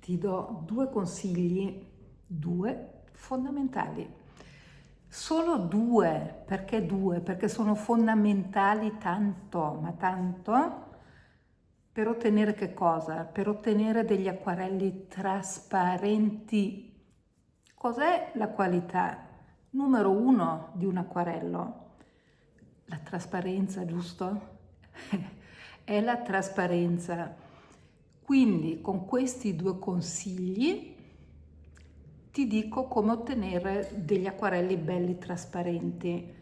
Ti do due consigli, due fondamentali. Solo due, perché due? Perché sono fondamentali tanto, ma tanto, per ottenere che cosa? Per ottenere degli acquarelli trasparenti. Cos'è la qualità numero uno di un acquarello? La trasparenza, giusto? È la trasparenza. Quindi con questi due consigli ti dico come ottenere degli acquarelli belli trasparenti.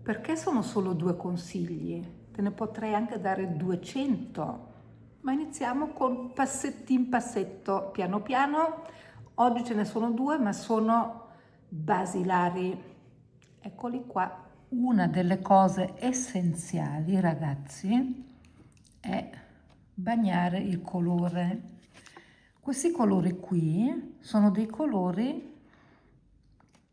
Perché sono solo due consigli? Te ne potrei anche dare 200, ma iniziamo con passettin passetto, piano piano. Oggi ce ne sono due, ma sono basilari. Eccoli qua. Una delle cose essenziali, ragazzi, è bagnare il colore. Questi colori qui sono dei colori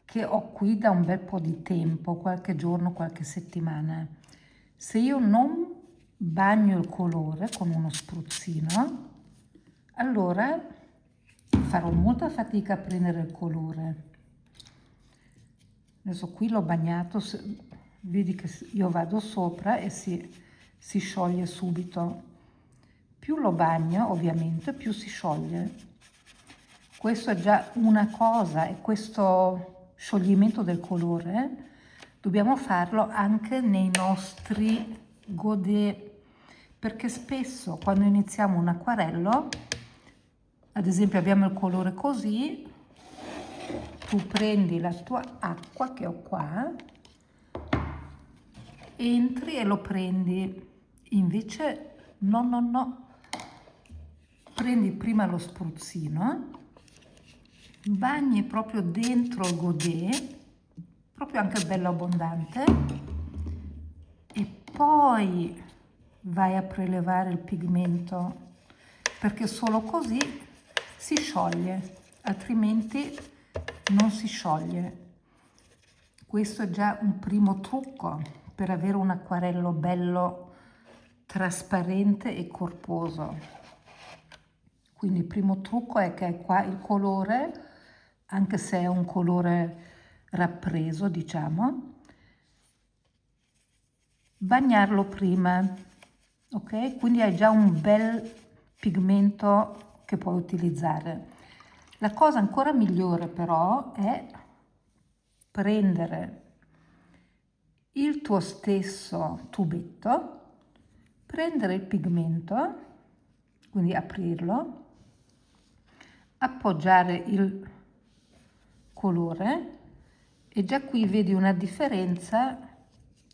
che ho qui da un bel po' di tempo, qualche giorno, qualche settimana. Se io non bagno il colore con uno spruzzino, allora farò molta fatica a prendere il colore. Adesso qui l'ho bagnato, vedi che io vado sopra e si scioglie subito. Più lo bagno, ovviamente, più si scioglie. Questo è già una cosa, e questo scioglimento del colore dobbiamo farlo anche nei nostri godè, perché spesso quando iniziamo un acquarello, ad esempio abbiamo il colore così, tu prendi la tua acqua che ho qua, entri e lo prendi, invece no, prendi prima lo spruzzino, bagni proprio dentro il godè, proprio anche bello abbondante, e poi vai a prelevare il pigmento, perché solo così si scioglie, altrimenti non si scioglie. Questo è già un primo trucco per avere un acquarello bello trasparente e corposo. Quindi il primo trucco è che qua il colore, anche se è un colore rappreso, diciamo, bagnarlo prima, ok? Quindi hai già un bel pigmento che puoi utilizzare. La cosa ancora migliore però è prendere il tuo stesso tubetto, prendere il pigmento, quindi aprirlo, appoggiare il colore, e già qui vedi una differenza,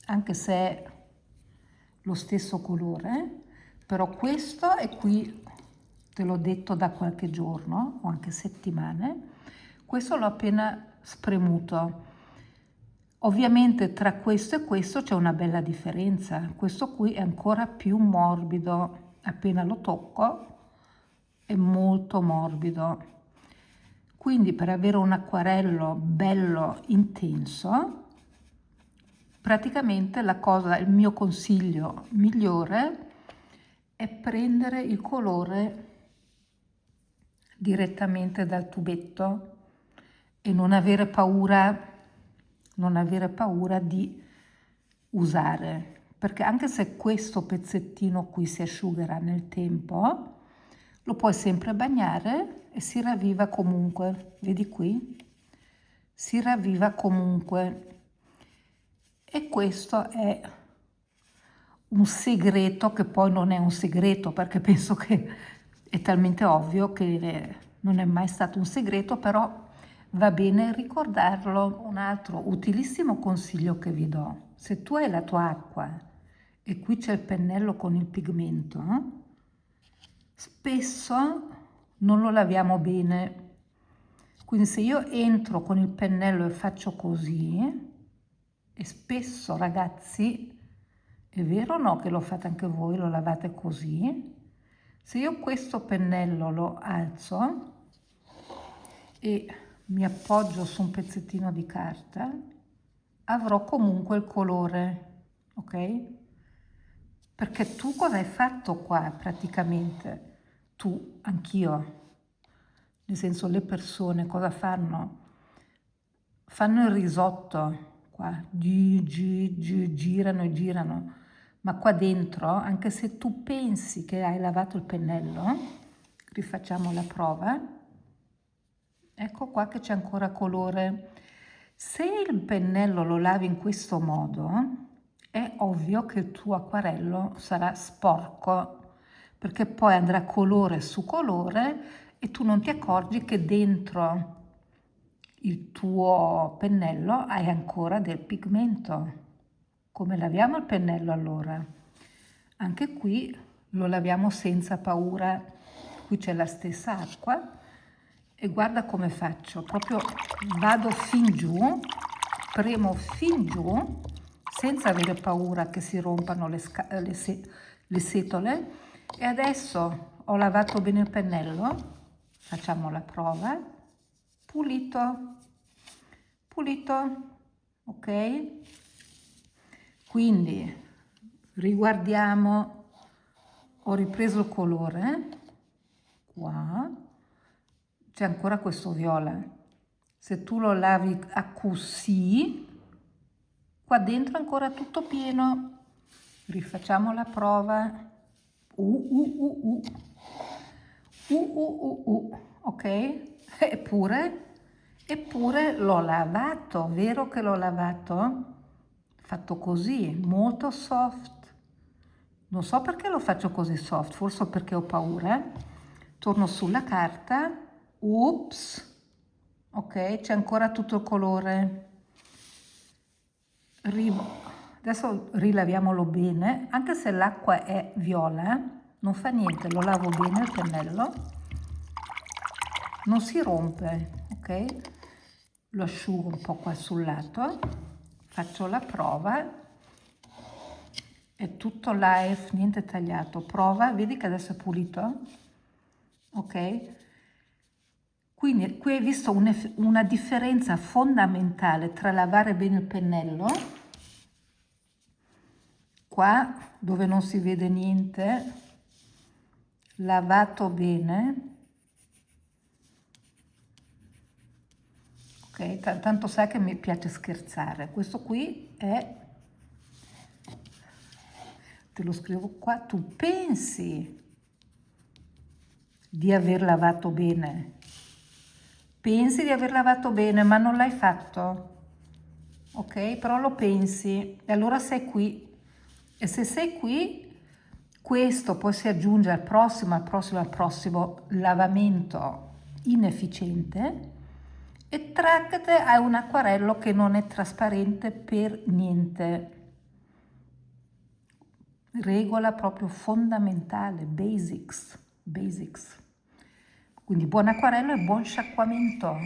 anche se è lo stesso colore, però questo è qui, te l'ho detto da qualche giorno o anche settimane, questo l'ho appena spremuto. Ovviamente tra questo e questo c'è una bella differenza. Questo qui è ancora più morbido, appena lo tocco è molto morbido. Quindi per avere un acquarello bello intenso, praticamente il mio consiglio migliore è prendere il colore direttamente dal tubetto e non avere paura di usare, perché anche se questo pezzettino qui si asciugherà nel tempo, lo puoi sempre bagnare e si ravviva comunque, vedi qui? Si ravviva comunque. E questo è un segreto che poi non è un segreto, perché penso che è talmente ovvio che non è mai stato un segreto, però va bene ricordarlo. Un altro utilissimo consiglio che vi do: se tu hai la tua acqua e qui c'è il pennello con il pigmento, spesso non lo laviamo bene. Quindi se io entro con il pennello e faccio così, e spesso ragazzi, è vero o no che lo fate anche voi, lo lavate così? Se io questo pennello lo alzo e mi appoggio su un pezzettino di carta, avrò comunque il colore, ok? Perché tu cosa hai fatto qua praticamente? Tu, anch'io, nel senso le persone cosa fanno? Fanno il risotto, qua, girano e girano, ma qua dentro, anche se tu pensi che hai lavato il pennello, rifacciamo la prova, ecco qua che c'è ancora colore. Se il pennello lo lavi in questo modo, è ovvio che il tuo acquarello sarà sporco, perché poi andrà colore su colore e tu non ti accorgi che dentro il tuo pennello hai ancora del pigmento. Come laviamo il pennello allora? Anche qui lo laviamo senza paura. Qui c'è la stessa acqua e guarda come faccio, proprio vado fin giù, premo fin giù senza avere paura che si rompano le setole. E adesso ho lavato bene il pennello, facciamo la prova, pulito, pulito, ok? Quindi riguardiamo, ho ripreso il colore, qua c'è ancora questo viola. Se tu lo lavi a così, qua dentro è ancora tutto pieno. Rifacciamo la prova. Ok? Eppure l'ho lavato, vero che l'ho lavato? Fatto così, molto soft. Non so perché lo faccio così soft, forse perché ho paura. Torno sulla carta, ups, ok, c'è ancora tutto il colore. Adesso rilaviamolo bene, anche se l'acqua è viola, non fa niente, lo lavo bene il pennello, non si rompe, ok? Lo asciugo un po' qua sul lato, faccio la prova, è tutto live, niente tagliato, prova, vedi che adesso è pulito, ok? Quindi qui hai visto una differenza fondamentale tra lavare bene il pennello, qua dove non si vede niente, lavato bene, ok? Tanto sai che mi piace scherzare, questo qui è, te lo scrivo qua, tu pensi di aver lavato bene, pensi di aver lavato bene ma non l'hai fatto, ok? Però lo pensi e allora sei qui. E se sei qui, questo poi si aggiunge al prossimo lavamento inefficiente e traccate hai un acquarello che non è trasparente per niente. Regola proprio fondamentale, basics. Quindi buon acquarello e buon sciacquamento.